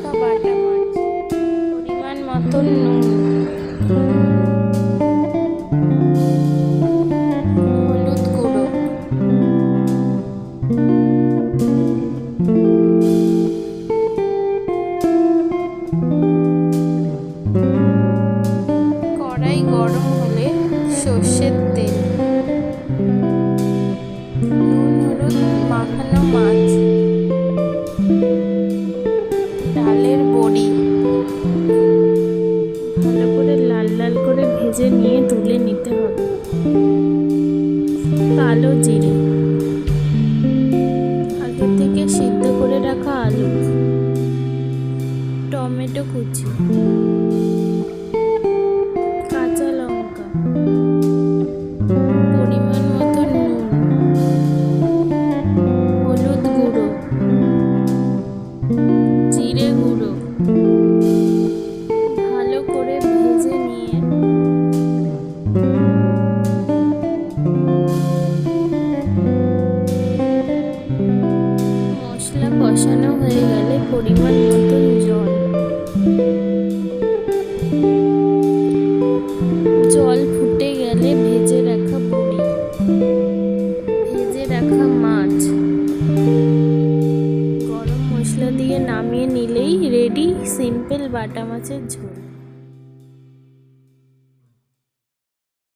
লঙ্কা বাটা মাছ, পরিমাণ মতো নুন, হলুদ গুঁড়ো, কড়াই গরম হলে সর্ষের তেল, নুন হলুদ মাখানো মাছ, ডালের বড়ি ভালো করে লাল লাল করে ভেজে নিয়ে তুলে নিতে হবে। কালো জিরে, আগে থেকে সিদ্ধ করে রাখা আলু, টমেটো কুচি, কাঁচা লঙ্কা, পরিমাণ মতো নুন, হলুদ গুঁড়ো, জিরে গুঁড়ো ভালো করে ভেজে নিয়ে মশলা কষানো হয়ে গেলে পরিমাণ মতো জল ফুটে গেলে ভেজে রাখা বড়ি, ভেজে রাখা মাছ, গরম মশলা দিয়ে নামিয়ে নিলেই রেডি সিম্পল বাটা মাছের ঝোল।